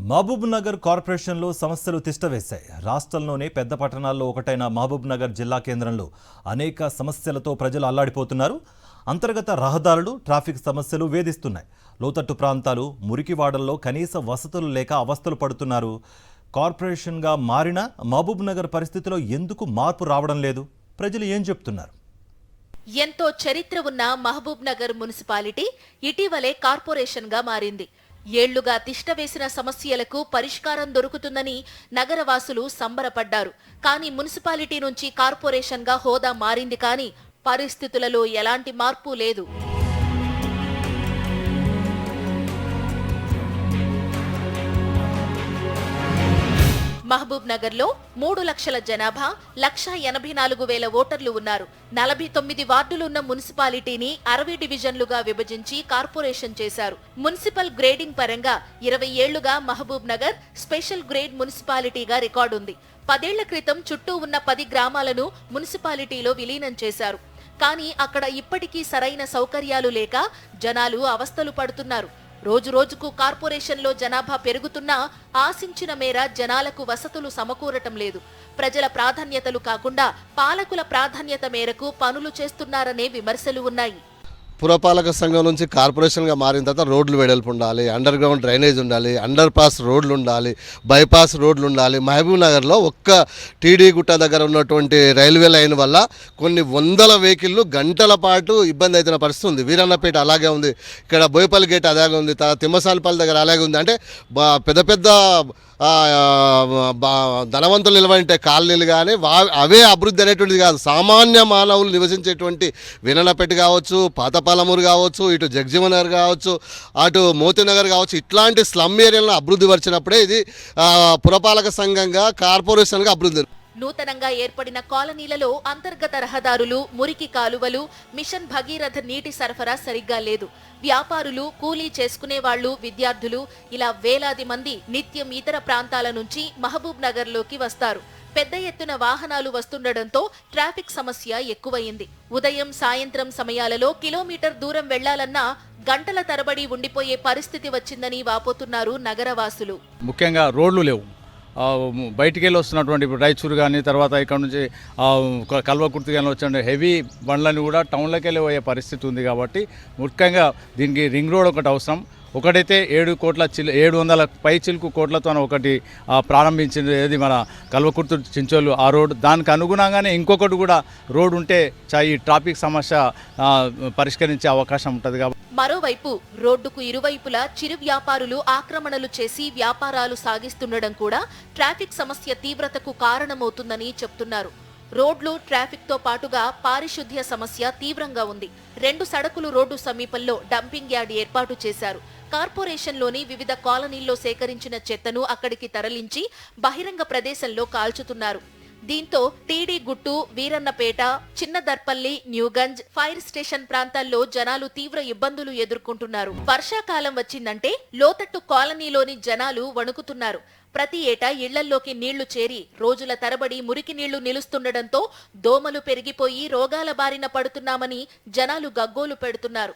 మహబూబ్ నగర్ కార్పొరేషన్లో సమస్యలు తిష్టవేశాయి. రాష్ట్రంలోనే పెద్ద పట్టణాల్లో ఒకటైన మహబూబ్ నగర్ జిల్లా కేంద్రంలో అనేక సమస్యలతో ప్రజలు అల్లాడిపోతున్నారు. అంతర్గత రహదారులు, ట్రాఫిక్ సమస్యలు వేధిస్తున్నాయి. లోతట్టు ప్రాంతాలు, మురికివాడల్లో కనీస వసతులు లేక అవస్థలు పడుతున్నారు. కార్పొరేషన్గా మారిన మహబూబ్ నగర్ పరిస్థితిలో ఎందుకు మార్పు రావడం లేదు? ప్రజలు ఏం చెప్తున్నారు? ఎంతో చరిత్ర ఉన్న మహబూబ్ నగర్ మున్సిపాలిటీ ఇటీవలే కార్పొరేషన్గా మారింది. ఏళ్లుగా తిష్టవేసిన సమస్యలకు పరిష్కారం దొరుకుతుందని నగరవాసులు సంబరపడ్డారు. కానీ మున్సిపాలిటీ నుంచి కార్పొరేషన్గా హోదా మారింది, కానీ పరిస్థితులలో ఎలాంటి మార్పు లేదు. మహబూబ్ నగర్ లో 3 లక్షల జనాభా, 1,84,000 ఓటర్లు ఉన్నారు. 49 వార్డులు ఉన్న మున్సిపాలిటీని 60 డివిజన్లుగా విభజించి కార్పొరేషన్ చేశారు. మున్సిపల్ గ్రేడింగ్ పరంగా 20 ఏళ్లుగా మహబూబ్ నగర్ స్పెషల్ గ్రేడ్ మున్సిపాలిటీగా రికార్డుంది. 10 ఏళ్ల క్రితం చుట్టూ ఉన్న 10 గ్రామాలను మున్సిపాలిటీలో విలీనం చేశారు. కానీ అక్కడ ఇప్పటికీ సరైన సౌకర్యాలు లేక జనాలు అవస్థలు పడుతున్నారు. రోజు రోజుకు కార్పొరేషన్లో జనాభా పెరుగుతున్నా ఆశించిన మేర జనాలకు వసతులు సమకూరటం లేదు. ప్రజల ప్రాధాన్యతలు కాకుండా పాలకుల ప్రాధాన్యత మేరకు పనులు చేస్తున్నారనే విమర్శలు ఉన్నాయి. పురపాలక సంఘం నుంచి కార్పొరేషన్గా మారిన తర్వాత రోడ్లు వెడల్పు ఉండాలి, అండర్ గ్రౌండ్ డ్రైనేజ్ ఉండాలి, అండర్ పాస్ రోడ్లు ఉండాలి, బైపాస్ రోడ్లు ఉండాలి. మహబూబ్ నగర్లో ఒక్క టీడీ గుట్ట దగ్గర ఉన్నటువంటి రైల్వే లైన్ వల్ల కొన్ని వందల వెహికల్లు గంటల పాటు ఇబ్బంది అవుతున్న పరిస్థితి ఉంది. వీరన్నపేట అలాగే ఉంది, ఇక్కడ బోయపల్లి గేట్ అలాగే ఉంది, తిమ్మసానిపల్లి దగ్గర అలాగే ఉంది. అంటే పెద్ద పెద్ద ధనవంతులు నిలబడే కాలనీలు కానీ అవే అభివృద్ధి అనేటువంటిది కాదు. సామాన్య మానవులు నివసించేటువంటి వీరన్నపేట కావచ్చు, పాతపాలమూరు కావచ్చు, ఇటు జగజీవనగర్ కావచ్చు, అటు మోతీనగర్ కావచ్చు, ఇట్లాంటి స్లమ్ ఏరియాలను అభివృద్ధి పరిచినప్పుడే ఇది పురపాలక సంఘంగా కార్పొరేషన్గా అభివృద్ధి. నూతనంగా ఏర్పడిన కాలనీలలో అంతర్గత రహదారులు, మురికి కాలువలు, మిషన్ భగీరథ నీటి సరఫరా సరిగ్గా లేదు. వ్యాపారులు, కూలీ చేసుకునే వాళ్లు, విద్యార్థులు ఇలా వేలాది మంది నిత్యం ఇతర ప్రాంతాల నుంచి మహబూబ్ నగర్లోకి వస్తారు. పెద్ద ఎత్తున వాహనాలు వస్తుండటంతో ట్రాఫిక్ సమస్య ఎక్కువయింది. ఉదయం, సాయంత్రం సమయాలలో కిలోమీటర్ దూరం వెళ్లాలన్నా గంటల తరబడి ఉండిపోయే పరిస్థితి వచ్చిందని వాపోతున్నారు నగరవాసులు. ముఖ్యంగా రోడ్లు లేవు. బయటికి వెళ్ళి వస్తున్నటువంటి ఇప్పుడు రాయచూరు కానీ, తర్వాత ఇక్కడ నుంచి కల్వకుర్తి కానీ వచ్చిన హెవీ బండ్లని కూడా టౌన్లోకి వెళ్ళి పోయే పరిస్థితి ఉంది. కాబట్టి ముఖ్యంగా దీనికి రింగ్ రోడ్ ఒకటి అవసరం. ఒకటైతే 700 పై చిలుకు కోట్లతో ఒకటి ప్రారంభించింది, ఏది మన కల్వకుర్తి చించోలు ఆ రోడ్. దానికి అనుగుణంగానే ఇంకొకటి కూడా రోడ్ ఉంటే ఈ ట్రాఫిక్ సమస్య పరిష్కరించే అవకాశం ఉంటుంది. కాబట్టి మరోవైపు రోడ్డుకు ఇరువైపులా చిరు వ్యాపారులు ఆక్రమణలు చేసి వ్యాపారాలు సాగిస్తుండడం కూడా ట్రాఫిక్ సమస్య తీవ్రతకు కారణమవుతుందని చెప్తున్నారు. రోడ్లు, ట్రాఫిక్ తో పాటుగా పారిశుద్ధ్య సమస్య తీవ్రంగా ఉంది. 2 సడకులు రోడ్డు సమీపంలో డంపింగ్ యార్డ్ ఏర్పాటు చేశారు. కార్పొరేషన్లోని వివిధ కాలనీల్లో సేకరించిన చెత్తను అక్కడికి తరలించి బహిరంగ ప్రదేశంలో కాల్చుతున్నారు. దీంతో టీడీ గుట్టు, వీరన్నపేట, చిన్నదర్పల్లి, న్యూగంజ్, ఫైర్ స్టేషన్ ప్రాంతాల్లో జనాలు తీవ్ర ఇబ్బందులు ఎదుర్కొంటున్నారు. వర్షాకాలం వచ్చిందంటే లోతట్టు కాలనీలోని జనాలు వణుకుతున్నారు. ప్రతి ఏటా ఇళ్లల్లోకి నీళ్లు చేరి రోజుల తరబడి మురికి నీళ్లు నిలుస్తుండటంతో దోమలు పెరిగిపోయి రోగాల బారిన పడుతున్నామని జనాలు గగ్గోలు పెడుతున్నారు.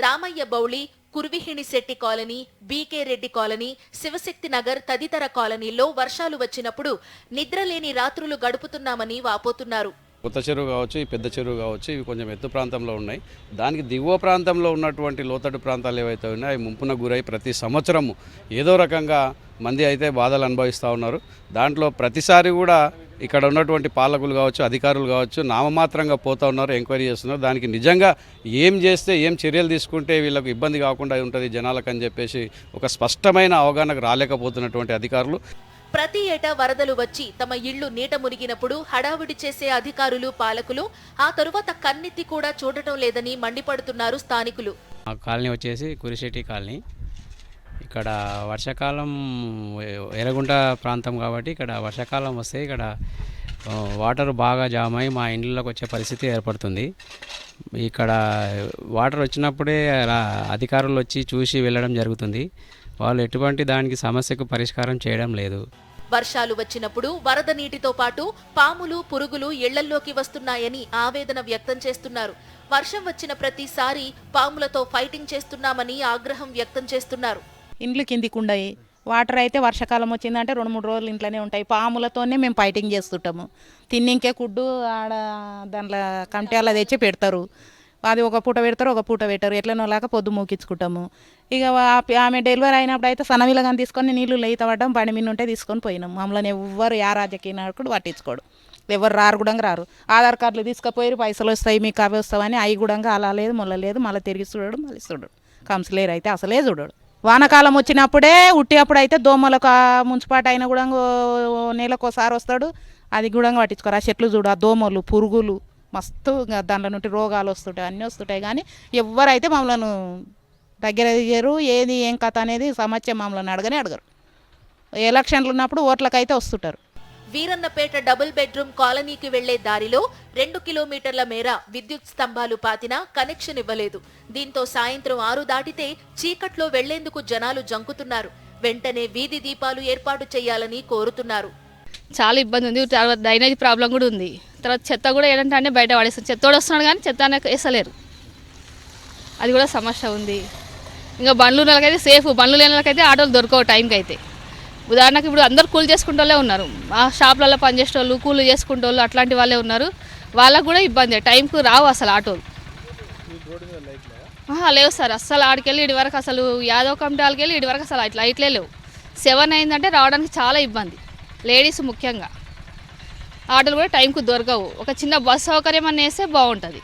రామయ్య బౌళి, కుర్విహిణిశెట్టి colony, BK Reddy colony, Shivashakti Nagar తదితర కాలనీల్లో వర్షాలు వచ్చినప్పుడు నిద్రలేని రాత్రులు గడుపుతున్నామని వాపోతున్నారు. కొత్త చెరువు కావచ్చు, ఈ పెద్ద చెరువు కావచ్చు, ఇవి కొంచెం ఎత్తు ప్రాంతంలో ఉన్నాయి. దానికి దిగువ ప్రాంతంలో ఉన్నటువంటి లోతట్టు ప్రాంతాలు ఏవైతే ఉన్నాయో అవి ముంపున గురై ప్రతి సంవత్సరము ఏదో రకంగా మంది అయితే బాధలు అనుభవిస్తూ ఉన్నారు. దాంట్లో ప్రతిసారి కూడా ఇక్కడ ఉన్నటువంటి పాలకులు కావచ్చు, అధికారులు కావచ్చు నామమాత్రంగా పోతూ ఉన్నారు, ఎంక్వైరీ చేస్తున్నారు. దానికి నిజంగా ఏం చేస్తే, ఏం చర్యలు తీసుకుంటే వీళ్ళకు ఇబ్బంది కాకుండా ఉంటుంది జనాలకు అని చెప్పేసి ఒక స్పష్టమైన అవగాహనకు రాలేకపోతున్నటువంటి అధికారులు. ప్రతి ఏటా వరదలు వచ్చి తమ ఇళ్లు నీట మునిగినప్పుడు హడావుడి చేసే అధికారులు, పాలకులు ఆ తరువాత కన్నెత్తి కూడా చూడటం లేదని మండిపడుతున్నారు స్థానికులు. కాలనీ వచ్చేసి కురిశెట్టి కాలనీ. ఇక్కడ వర్షాకాలం ఎర్రగుంట ప్రాంతం కాబట్టి ఇక్కడ వర్షాకాలం వస్తే ఇక్కడ వాటర్ బాగా జామ్ అయి మా ఇండ్లలోకి వచ్చే పరిస్థితి ఏర్పడుతుంది. ఇక్కడ వాటర్ వచ్చినప్పుడే అధికారులు వచ్చి చూసి వెళ్ళడం జరుగుతుంది. వాళ్ళు ఎటువంటి దానికి సమస్యకు పరిష్కారం చేయడం లేదు. వర్షాలు వచ్చినప్పుడు వరద నీటితో పాటు పాములు, పురుగులు ఇళ్లల్లోకి వస్తున్నాయని ఆవేదన వ్యక్తం చేస్తున్నారు. వర్షం వచ్చిన ప్రతిసారి పాములతో ఫైటింగ్ చేస్తున్నామని ఆగ్రహం వ్యక్తం చేస్తున్నారు. ఇండ్లు కిందికి ఉండయి, వాటర్ అయితే వర్షాకాలం వచ్చిందంటే 2-3 రోజులు ఇంట్లోనే ఉంటాయి. పాములతోనే మేము ఫైటింగ్ చేస్తుంటాము. తిన్నింకే కుడ్డు ఆడ దాంట్లో కంటాల తెచ్చి పెడతారు. అది ఒక పూట పెడతారు, ఒక పూట పెట్టారు. ఎట్లనో లాక పొద్దు మూకించుకుంటాము. ఇక ఆమె డెలివరీ అయినప్పుడు అయితే సన్నవిలగాని తీసుకొని నీళ్ళు లేత పడ్డాం, బండి మీద ఉంటే తీసుకొని పోయినాం. మమ్మల్ని ఎవ్వరు ఆ రాజకీయ నాయకుడు పట్టించుకోడు. ఎవరు రారు కూడా రారు. ఆధార్ కార్డులు తీసుకుపోయి పైసలు వస్తాయి మీకు అవి వస్తామని అవి కూడా అలా లేదు మొల్ల లేదు. మళ్ళీ తిరిగి చూడడు, మళ్ళీ చూడడు. కౌన్సిలర్ అయితే అసలే చూడడు. వానాకాలం వచ్చినప్పుడే ఉట్టినప్పుడు అయితే దోమలకు మున్సిపాలిటీ అయినా కూడా నెలకోసారి వస్తాడు. అది కూడా పట్టించుకోరు. ఆ చెట్లు చూడు, ఆ దోమలు పురుగులు మస్తు దాంట్లో నుండి రోగాలు వస్తుంటాయి, అన్నీ వస్తుంటాయి. కానీ ఎవరైతే మమ్మల్ని దగ్గర దిగరు. ఏది ఏం కథ అనేది సమస్య మమ్మల్ని అడగరు. ఎలక్షన్లు ఉన్నప్పుడు ఓట్లకైతే వస్తుంటారు. వీరన్నపేట డబుల్ బెడ్రూమ్ కాలనీకి వెళ్లే దారిలో 2 కిలోమీటర్ల మేర విద్యుత్ స్తంభాలు పాతినా కనెక్షన్ ఇవ్వలేదు. దీంతో సాయంత్రం 6 దాటితే చీకట్లో వెళ్లేందుకు జనాలు జంకుతున్నారు. వెంటనే వీధి దీపాలు ఏర్పాటు చేయాలని కోరుతున్నారు. చాలా ఇబ్బంది ఉంది. తర్వాత డ్రైనేజ్ ప్రాబ్లం కూడా ఉంది. తర్వాత చెత్త కూడా ఏంటంటే బయట పడేస్తారు. చెత్త కూడా వస్తున్నాడు కానీ చెత్త అనేది వేసలేరు. అది కూడా సమస్య ఉంది. ఇంకా బండ్లు నెలకైతే సేఫ్, బండ్లు లేని వాళ్ళకైతే ఆటోలు దొరకవు టైంకి అయితే. ఉదాహరణకు ఇప్పుడు అందరు కూలి చేసుకుంటే వాళ్ళే ఉన్నారు. ఆ షాపులలో పనిచేసే వాళ్ళు, కూలి చేసుకుంటే వాళ్ళు అట్లాంటి వాళ్ళే ఉన్నారు. వాళ్ళకు కూడా ఇబ్బంది, టైంకు రావు అసలు ఆటోలు. లేవు సార్ అస్సలు. ఆడికెళ్ళి ఇటు వరకు అసలు యాదవ్ కమిటీ వాళ్ళకి వెళ్ళి ఇటు వరకు అసలు ఇట్లా లైట్లే లేవు. 7 అయిందంటే రావడానికి చాలా ఇబ్బంది, లేడీస్ ముఖ్యంగా. ఆటోలు కూడా టైంకు దొరకవు. ఒక చిన్న బస్ సౌకర్యం అని వేస్తే బాగుంటుంది.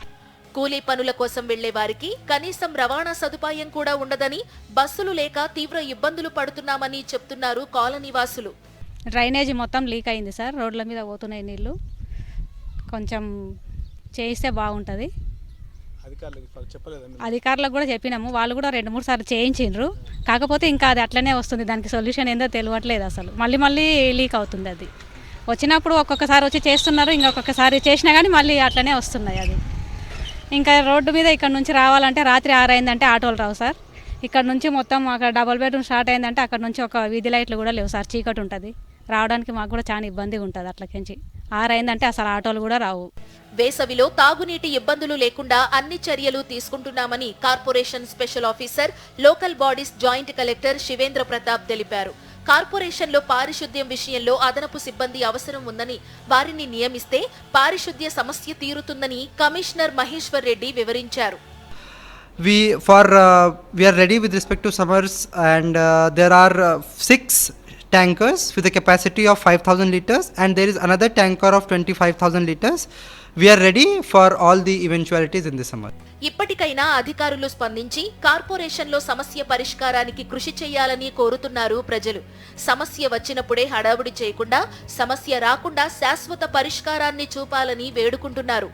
కూలీ పనుల కోసం వెళ్లే వారికి కనీసం రవాణా సదుపాయం కూడా ఉండదని, బస్సులు లేక తీవ్ర ఇబ్బందులు పడుతున్నామని చెప్తున్నారు కాలనీవాసులు. డ్రైనేజీ మొత్తం లీక్ అయింది సార్. రోడ్ల మీద పోతున్నాయి నీళ్ళు. కొంచెం చేయిస్తే బాగుంటుంది. అధికారులకు కూడా చెప్పినాము, వాళ్ళు కూడా 2-3 సార్లు చేయించిండ్రు. కాకపోతే ఇంకా అది అట్లనే వస్తుంది. దానికి సొల్యూషన్ ఏందో తెలియట్లేదు అసలు. మళ్ళీ లీక్ అవుతుంది. అది వచ్చినప్పుడు ఒక్కొక్కసారి వచ్చి చేస్తున్నారు, ఇంకొకసారి చేసినా కానీ మళ్ళీ అట్లనే వస్తున్నాయి. అది ఇంకా రోడ్డు మీద ఇక్కడ నుంచి రావాలంటే రాత్రి 6 అయిందంటే ఆటోలు రావు సార్. ఇక్కడ నుంచి మొత్తం అక్కడ డబుల్ బెడ్రూమ్ స్టార్ట్ అయిందంటే అక్కడ నుంచి ఒక వీధి లైట్లు కూడా లేవు సార్. చీకటి ఉంటుంది. రావడానికి మాకు కూడా చాలా ఇబ్బందిగా ఉంటుంది. అట్లకించి 6 అయిందంటే అసలు ఆటోలు కూడా రావు. వేసవిలో తాగునీటి ఇబ్బందులు లేకుండా అన్ని చర్యలు తీసుకుంటున్నామని corporation special officer, local bodies joint collector Shivendra Pratap తెలిపారు. కార్పొరేషన్లో పారిశుద్ధ్యం విషయంలో అదనపు సిబ్బంది అవసరం ఉందని, వారిని నియమిస్తే పారిశుద్ధ్య సమస్య తీరుతుందని కమిషనర్ మహేశ్వర్ రెడ్డి వివరించారు. We are ready with respect to summers, and there are 6 tankers with a capacity of 5,000 liters, and there is another tanker of 25,000 liters. We are ready for all the eventualities in the summer. ఇప్పటికైనా అధికారులు స్పందించి కార్పొరేషన్లో సమస్య పరిష్కారానికి కృషి చేయాలని కోరుతున్నారు ప్రజలు. సమస్య వచ్చినప్పుడే హడావుడి చేయకుండా సమస్య రాకుండా శాశ్వత పరిష్కారాన్ని చూపాలని వేడుకుంటున్నారు.